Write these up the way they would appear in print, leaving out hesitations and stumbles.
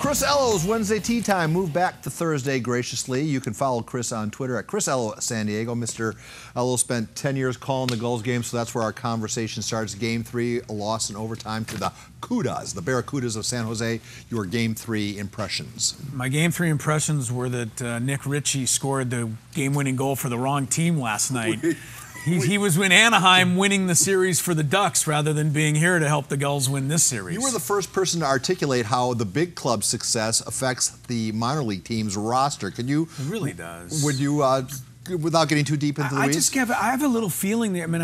Chris Ello's Wednesday Tea Time moved back to Thursday graciously. You can follow Chris on Twitter at Chris Ello San Diego. Mr. Ello spent 10 years calling the Gulls game, so that's where our conversation starts. Game 3, a loss in overtime to the Cudas, the Barracudas of San Jose. Your Game 3 impressions. My Game 3 impressions were that Nick Ritchie scored the game-winning goal for the wrong team last night. He was in Anaheim winning the series for the Ducks rather than being here to help the Gulls win this series. You were the first person to articulate how the big club success affects the minor league team's roster. Could you? It really does. Would you, without getting too deep into the weeds? I have a little feeling there. I mean,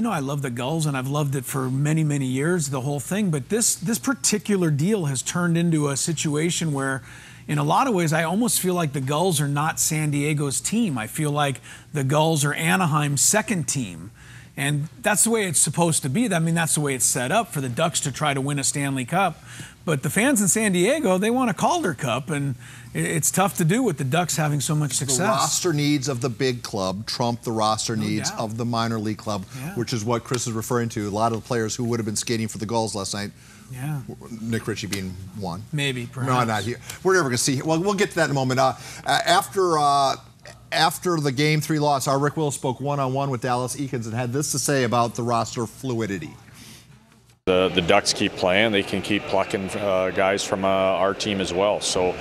I love the Gulls, and I've loved it for many, many years, the whole thing. But this particular deal has turned into a situation where, in a lot of ways, I almost feel like the Gulls are not San Diego's team. I feel like the Gulls are Anaheim's second team. And that's the way it's supposed to be. I mean, that's the way it's set up for the Ducks to try to win a Stanley Cup. But the fans in San Diego, they want a Calder Cup, and it's tough to do with the Ducks having so much success. The roster needs of the big club trump the roster needs of the minor league club, which is what Chris is referring to. A lot of the players who would have been skating for the Gulls last night, Nick Ritchie being one. Maybe, perhaps. No, not here. We're never going to see. Well, we'll get to that in a moment. After the Game 3 loss, our Rick Willis spoke one-on-one with Dallas Eakins and had this to say about the roster fluidity. The Ducks keep playing. They can keep plucking guys from our team as well. So,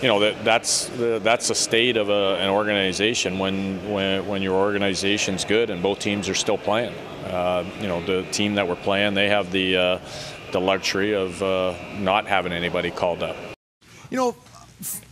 you know, that's the state of an organization when your organization's good and both teams are still playing. You know, the team that we're playing, they have the luxury of not having anybody called up. You know,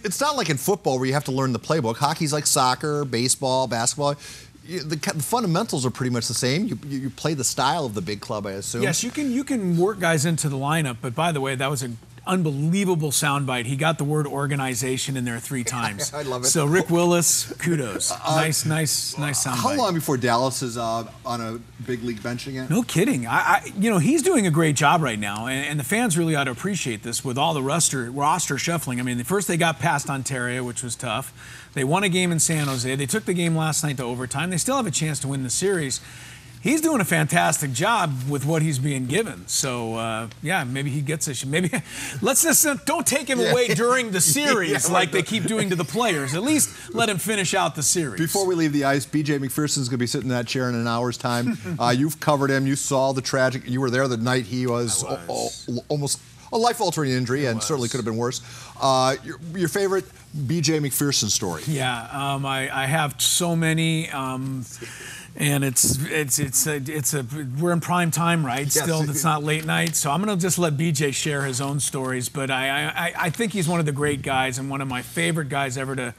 it's not like in football where you have to learn the playbook. Hockey's like soccer, baseball, basketball. The fundamentals are pretty much the same. You play the style of the big club, I assume. Yes, you can work guys into the lineup. But by the way, that was an unbelievable soundbite. He got the word organization in there 3 times. I love it. So Rick Willis, kudos. Nice soundbite. How long before Dallas is on a big league bench again? No kidding. You know, he's doing a great job right now, and the fans really ought to appreciate this with all the roster shuffling. I mean, first they got past Ontario, which was tough. They won a game in San Jose. They took the game last night to overtime. They still have a chance to win the series. He's doing a fantastic job with what he's being given. So, yeah, maybe he gets it. Maybe let's just don't take him away during the series like they keep doing to the players. At least let him finish out the series. Before we leave the ice, B.J. McPherson's going to be sitting in that chair in an hour's time. You've covered him. You saw the tragic. You were there the night he was almost a life-altering injury, and certainly could have been worse. Your favorite B.J. McPherson story? Yeah, I have so many. And we're in prime time, right? Yes. Still, it's not late night, so I'm going to just let BJ share his own stories. But I think he's one of the great guys and one of my favorite guys ever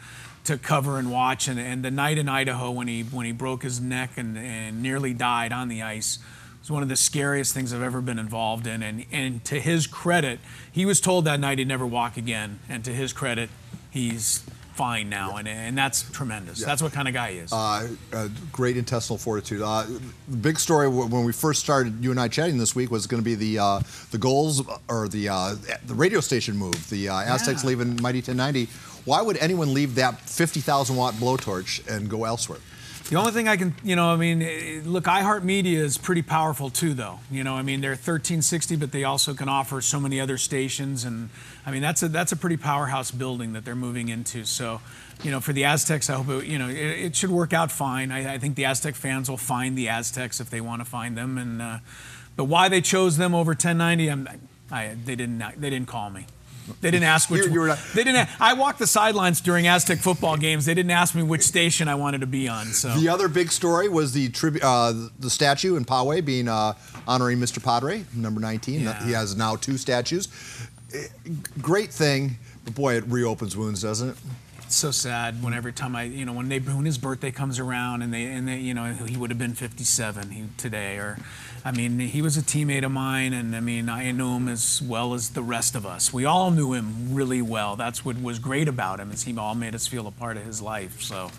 to cover and watch. And the night in Idaho when he broke his neck and nearly died on the ice was one of the scariest things I've ever been involved in. And to his credit, he was told that night he'd never walk again. And to his credit, he's fine now, and that's tremendous. Yeah. That's what kind of guy he is. Great intestinal fortitude. The big story when we first started, you and I chatting this week, was going to be the goals or the radio station move. The Aztecs leaving Mighty 1090. Why would anyone leave that 50,000-watt blowtorch and go elsewhere? The only thing I can, I mean, look, iHeartMedia is pretty powerful too, though. I mean, they're 1360, but they also can offer so many other stations, and I mean, that's a pretty powerhouse building that they're moving into. So, for the Aztecs, I hope it should work out fine. I think the Aztec fans will find the Aztecs if they want to find them, and but why they chose them over 1090, they didn't call me. They didn't ask which. They didn't. I walked the sidelines during Aztec football games. They didn't ask me which station I wanted to be on. So the other big story was the statue in Poway being honoring Mr. Padre, number 19. Yeah. He has now 2 statues. Great thing, but boy, it reopens wounds, doesn't it? It's so sad when every time when his birthday comes around and they he would have been 57 today, or I mean, he was a teammate of mine, and I mean, I knew him as well as the rest of us. We all knew him really well. That's what was great about him, is he all made us feel a part of his life. So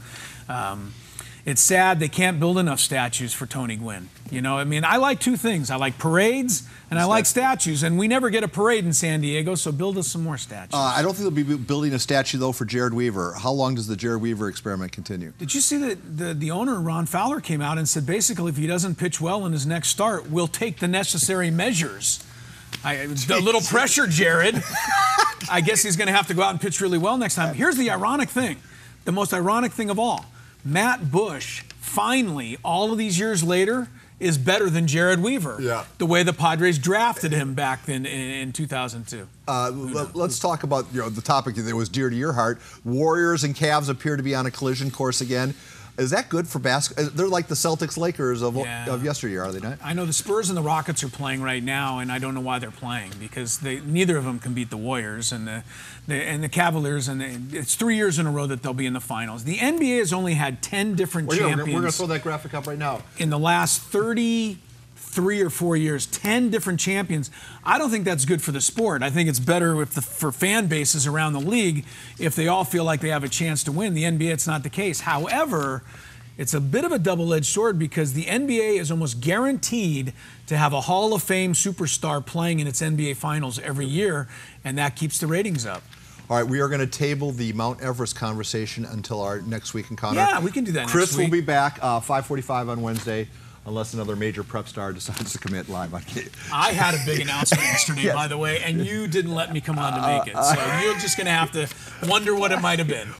it's sad they can't build enough statues for Tony Gwynn. I mean, I like 2 things. I like parades and I like statues, and we never get a parade in San Diego, so build us some more statues. I don't think they'll be building a statue, though, for Jared Weaver. How long does the Jared Weaver experiment continue? Did you see that the owner, Ron Fowler, came out and said, basically, if he doesn't pitch well in his next start, we'll take the necessary measures. A little pressure, Jared. I guess he's going to have to go out and pitch really well next time. Here's the ironic thing, the most ironic thing of all. Matt Bush, finally, all of these years later, is better than Jared Weaver. Yeah. The way the Padres drafted him back then in 2002. Let's talk about the topic that was dear to your heart. Warriors and Cavs appear to be on a collision course again. Is that good for basketball? They're like the Celtics-Lakers of yesteryear, are they not? I know the Spurs and the Rockets are playing right now, and I don't know why they're playing because neither of them can beat the Warriors and the Cavaliers, and it's 3 years in a row that they'll be in the finals. The NBA has only had 10 different champions. We're going to throw that graphic up right now. In the last 33 or 4 years, 10 different champions. I don't think that's good for the sport. I think it's better for fan bases around the league if they all feel like they have a chance to win. The NBA, it's not the case. However, it's a bit of a double-edged sword because the NBA is almost guaranteed to have a Hall of Fame superstar playing in its NBA Finals every year, and that keeps the ratings up. All right, we are going to table the Mount Everest conversation until our next week encounter. Yeah, we can do that Chris next week. will be back 5:45 on Wednesday. Unless another major prep star decides to commit live on Kate. I had a big announcement yesterday, by the way, and you didn't let me come on to make it. So you're just going to have to wonder what it might have been.